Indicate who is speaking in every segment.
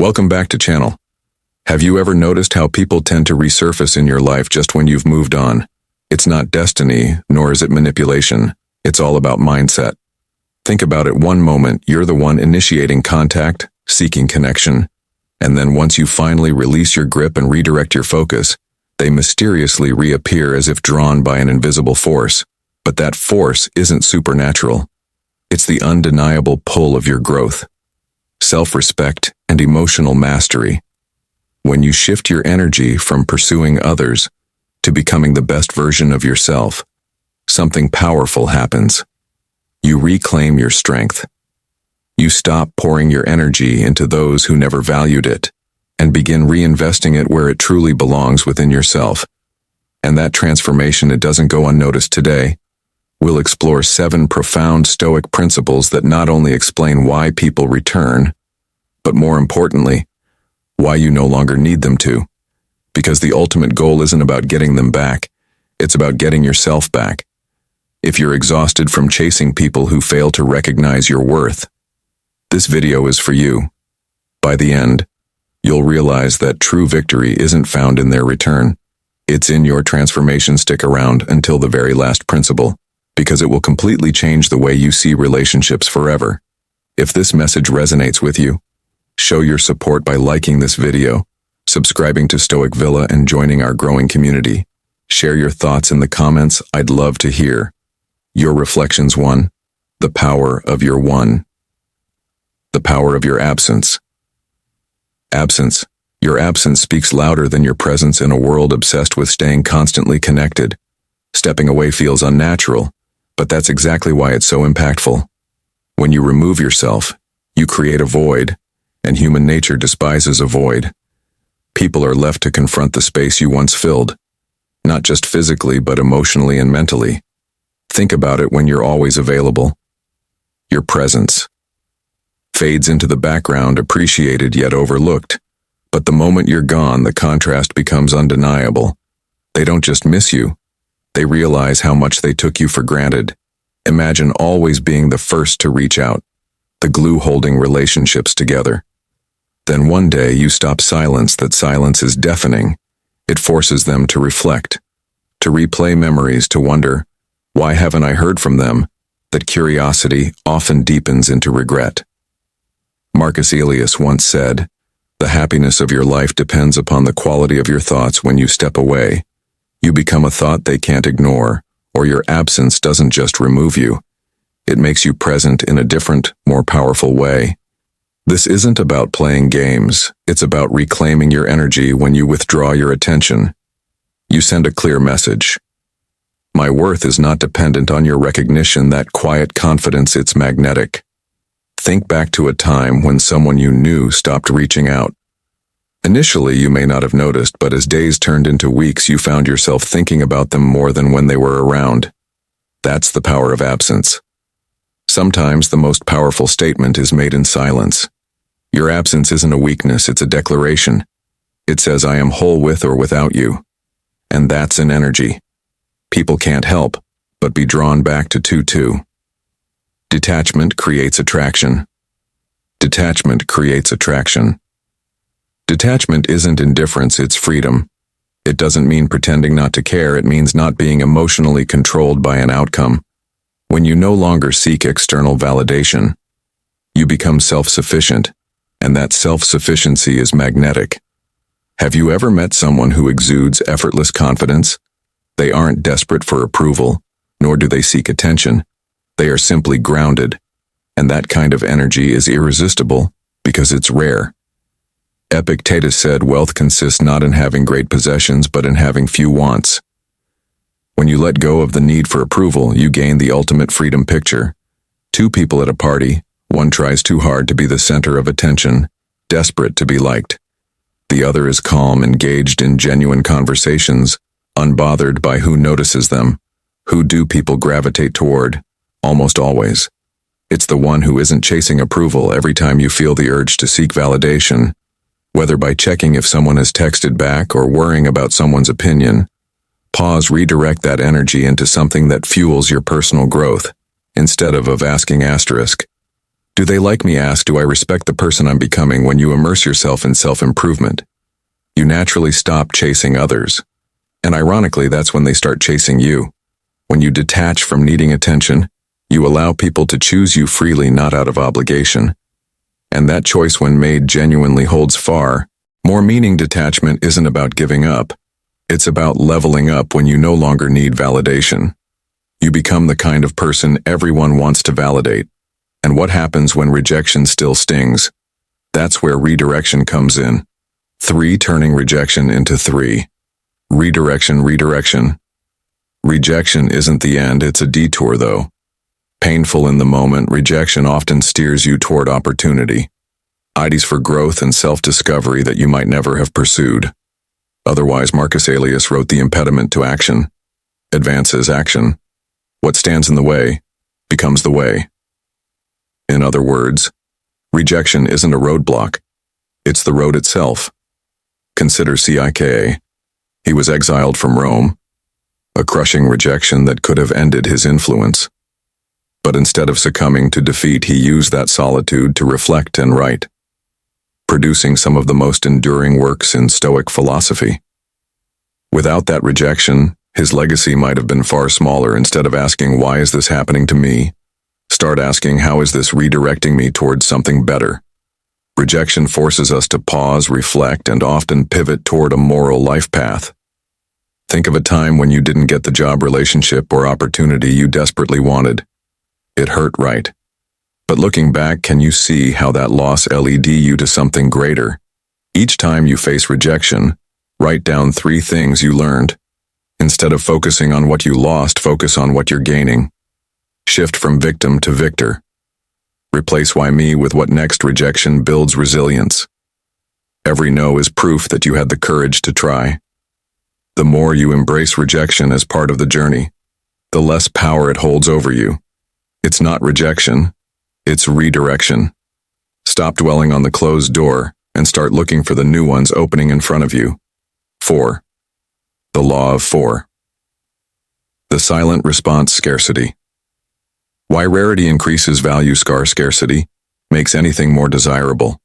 Speaker 1: Welcome back to channel. Have you ever noticed how people tend to resurface in your life just when you've moved on? It's not destiny, nor is it manipulation. It's all about mindset. Think about it. One moment, you're the one initiating contact, seeking connection, and then once you finally release your grip and redirect your focus, they mysteriously reappear as if drawn by an invisible force. But that force isn't supernatural. It's the undeniable pull of your growth, self-respect, and emotional mastery. When you shift your energy from pursuing others to becoming the best version of yourself, something powerful happens. You reclaim your strength. You stop pouring your energy into those who never valued it and begin reinvesting it where it truly belongs within yourself. And that transformation, it doesn't go unnoticed today. We'll explore 7 profound Stoic principles that not only explain why people return, but more importantly, why you no longer need them to. Because the ultimate goal isn't about getting them back, it's about getting yourself back. If you're exhausted from chasing people who fail to recognize your worth, this video is for you. By the end, you'll realize that true victory isn't found in their return. It's in your transformation. Stick around until the very last principle, because it will completely change the way you see relationships forever. If this message resonates with you, show your support by liking this video, subscribing to Stoic Villa, and joining our growing community. Share your thoughts in the comments. I'd love to hear your reflections. 1. The power of your one. The power of your absence. Absence. Your absence speaks louder than your presence in a world obsessed with staying constantly connected. Stepping away feels unnatural, but that's exactly why it's so impactful. When you remove yourself, you create a void, and human nature despises a void. People are left to confront the space you once filled, not just physically but emotionally and mentally. Think about it. When you're always available, your presence fades into the background, appreciated yet overlooked. But the moment you're gone, the contrast becomes undeniable. They don't just miss you, they realize how much they took you for granted. Imagine always being the first to reach out, the glue holding relationships together. Then one day you stop silence. That silence is deafening. It forces them to reflect, to replay memories, to wonder, why haven't I heard from them? That curiosity often deepens into regret. Marcus Aurelius once said, "The happiness of your life depends upon the quality of your thoughts. When you step away, you become a thought they can't ignore, or your absence doesn't just remove you, it makes you present in a different, more powerful way." This isn't about playing games, it's about reclaiming your energy. When you withdraw your attention, you send a clear message. My worth is not dependent on your recognition. That quiet confidence, it's magnetic. Think back to a time when someone you knew stopped reaching out. Initially, you may not have noticed, but as days turned into weeks, you found yourself thinking about them more than when they were around. That's the power of absence. Sometimes the most powerful statement is made in silence. Your absence isn't a weakness, it's a declaration. It says, I am whole with or without you. And that's an energy. People can't help but be drawn back to 2-2. Detachment creates attraction. Detachment creates attraction. Detachment isn't indifference, it's freedom. It doesn't mean pretending not to care, it means not being emotionally controlled by an outcome. When you no longer seek external validation, you become self-sufficient, and that self-sufficiency is magnetic. Have you ever met someone who exudes effortless confidence? They aren't desperate for approval, nor do they seek attention. They are simply grounded, and that kind of energy is irresistible because it's rare. Epictetus said, wealth consists not in having great possessions, but in having few wants. When you let go of the need for approval, you gain the ultimate freedom. Picture 2 people at a party. One tries too hard to be the center of attention, desperate to be liked. The other is calm, engaged in genuine conversations, unbothered by who notices them. Who do people gravitate toward? Almost always. It's the one who isn't chasing approval. Every time you feel the urge to seek validation, whether by checking if someone has texted back or worrying about someone's opinion, pause, redirect that energy into something that fuels your personal growth, instead of asking Do they like me? Ask, do I respect the person I'm becoming? When you immerse yourself in self-improvement, you naturally stop chasing others. And ironically, that's when they start chasing you. When you detach from needing attention, you allow people to choose you freely, not out of obligation. And that choice, when made, genuinely holds far more meaning. Detachment isn't about giving up. It's about leveling up when you no longer need validation. You become the kind of person everyone wants to validate. And what happens when rejection still stings? That's where redirection comes in. 3. Turning rejection into 3. Redirection. Rejection isn't the end, it's a detour though. Painful in the moment, rejection often steers you toward opportunity. Ideas for growth and self-discovery that you might never have pursued. Otherwise, Marcus Aurelius wrote, the impediment to action advances action. What stands in the way becomes the way. In other words, rejection isn't a roadblock. It's the road itself. Consider Seneca. He was exiled from Rome, a crushing rejection that could have ended his influence. But instead of succumbing to defeat, he used that solitude to reflect and write, producing some of the most enduring works in Stoic philosophy. Without that rejection, his legacy might have been far smaller. Instead of asking, why is this happening to me? Start asking, how is this redirecting me towards something better? Rejection forces us to pause, reflect, and often pivot toward a moral life path. Think of a time when you didn't get the job, relationship, or opportunity you desperately wanted. It hurt, right? But looking back, can you see how that loss led you to something greater? Each time you face rejection, write down 3 things you learned. Instead of focusing on what you lost, focus on what you're gaining. Shift from victim to victor. Replace why me with what next. Rejection builds resilience. Every no is proof that you had the courage to try. The more you embrace rejection as part of the journey, the less power it holds over you. It's not rejection, it's redirection. Stop dwelling on the closed door and start looking for the new ones opening in front of you. 4. The law of 4. The silent response. Scarcity. Why rarity increases value. Scarcity makes anything more desirable.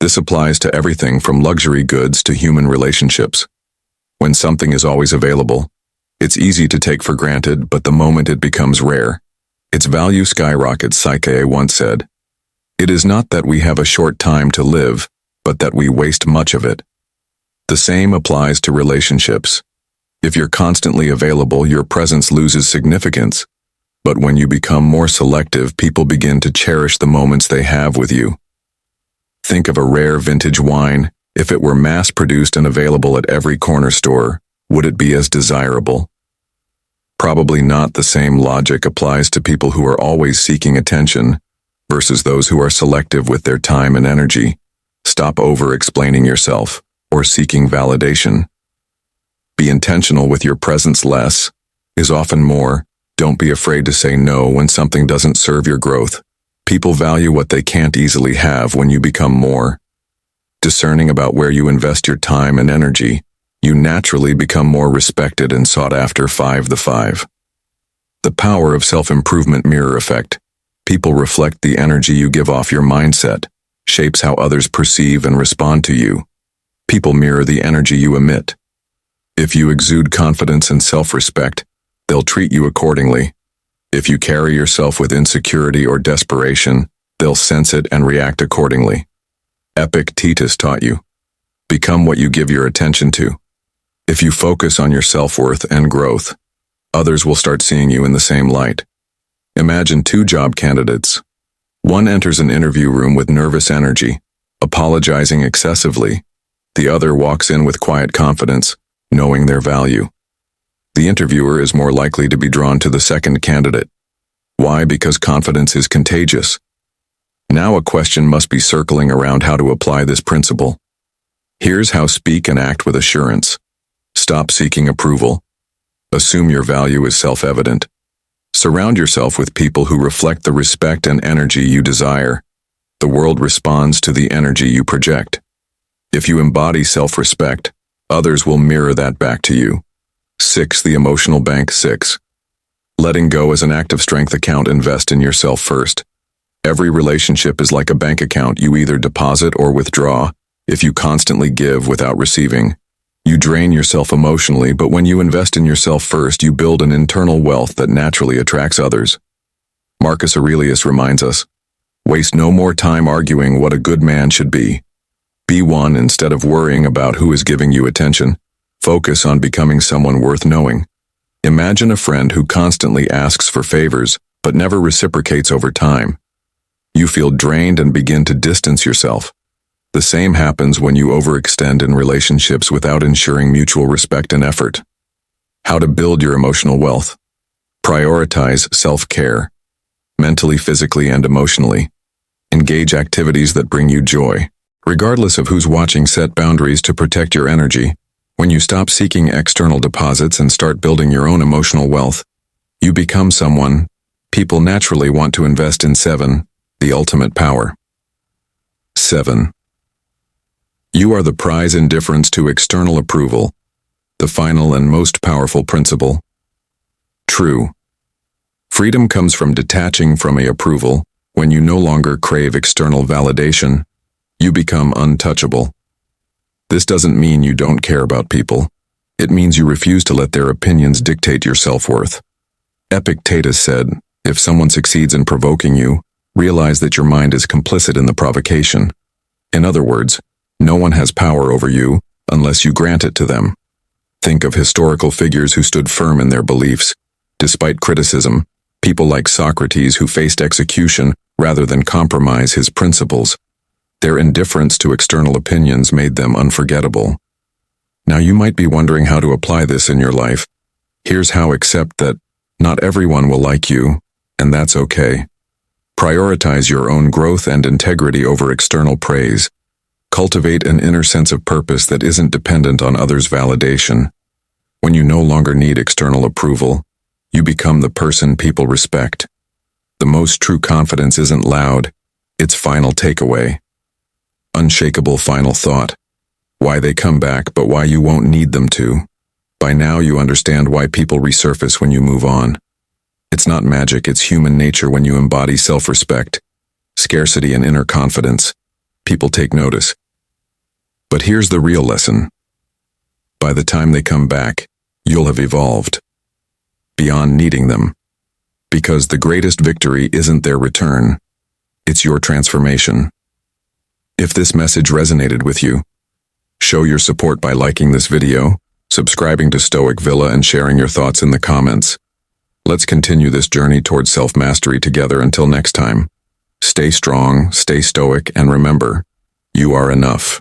Speaker 1: This applies to everything from luxury goods to human relationships. When something is always available, it's easy to take for granted, but the moment it becomes rare, its value skyrockets. Seneca once said, "It is not that we have a short time to live, but that we waste much of it." The same applies to relationships. If you're constantly available, your presence loses significance. But when you become more selective, people begin to cherish the moments they have with you. Think of a rare vintage wine. If it were mass-produced and available at every corner store, would it be as desirable? Probably not. The same logic applies to people who are always seeking attention versus those who are selective with their time and energy. Stop over-explaining yourself or seeking validation. Be intentional with your presence. Less is often more. Don't be afraid to say no when something doesn't serve your growth. People value what they can't easily have. When you become more discerning about where you invest your time and energy, you naturally become more respected and sought after. 5. The 5. The power of self-improvement. Mirror effect. People reflect the energy you give off. Your mindset shapes how others perceive and respond to you. People mirror the energy you emit. If you exude confidence and self-respect, they'll treat you accordingly. If you carry yourself with insecurity or desperation, they'll sense it and react accordingly. Epictetus taught you, become what you give your attention to. If you focus on your self-worth and growth, others will start seeing you in the same light. Imagine 2 job candidates. One enters an interview room with nervous energy, apologizing excessively. The other walks in with quiet confidence, knowing their value. The interviewer is more likely to be drawn to the second candidate. Why? Because confidence is contagious. Now a question must be circling around how to apply this principle. Here's how: speak and act with assurance. Stop seeking approval. Assume your value is self-evident. Surround yourself with people who reflect the respect and energy you desire. The world responds to the energy you project. If you embody self-respect, others will mirror that back to you. 6. The emotional bank. 6. Letting go is an act of strength. Invest in yourself first. Every relationship is like a bank account. You either deposit or withdraw. If you constantly give without receiving, you drain yourself emotionally, but when you invest in yourself first, you build an internal wealth that naturally attracts others. Marcus Aurelius reminds us, waste no more time arguing what a good man should be. Be one instead of worrying about who is giving you attention. Focus on becoming someone worth knowing. Imagine a friend who constantly asks for favors, but never reciprocates over time. You feel drained and begin to distance yourself. The same happens when you overextend in relationships without ensuring mutual respect and effort. How to build your emotional wealth. Prioritize self-care, mentally, physically, and emotionally. Engage activities that bring you joy. Regardless of who's watching, set boundaries to protect your energy. When you stop seeking external deposits and start building your own emotional wealth, you become someone people naturally want to invest in. 7. The ultimate power. 7. You are the prize. Indifference to external approval, the final and most powerful principle. True. Freedom comes from detaching from approval. When you no longer crave external validation, you become untouchable. This doesn't mean you don't care about people. It means you refuse to let their opinions dictate your self-worth. Epictetus said, if someone succeeds in provoking you, realize that your mind is complicit in the provocation. In other words, no one has power over you unless you grant it to them. Think of historical figures who stood firm in their beliefs. Despite criticism, people like Socrates who faced execution rather than compromise his principles. Their indifference to external opinions made them unforgettable. Now you might be wondering how to apply this in your life. Here's how. Accept that not everyone will like you, and that's okay. Prioritize your own growth and integrity over external praise. Cultivate an inner sense of purpose that isn't dependent on others' validation. When you no longer need external approval, you become the person people respect. The most true confidence isn't loud, it's final takeaway. Unshakable final thought. Why they come back, but why you won't need them to. By now you understand why people resurface when you move on. It's not magic, it's human nature. When you embody self-respect, scarcity, and inner confidence, people take notice. But here's the real lesson. By the time they come back, you'll have evolved beyond needing them. Because the greatest victory isn't their return, it's your transformation. If this message resonated with you, show your support by liking this video, subscribing to Stoic Villa, and sharing your thoughts in the comments. Let's continue this journey towards self-mastery together. Until next time, stay strong, stay stoic, and remember, you are enough.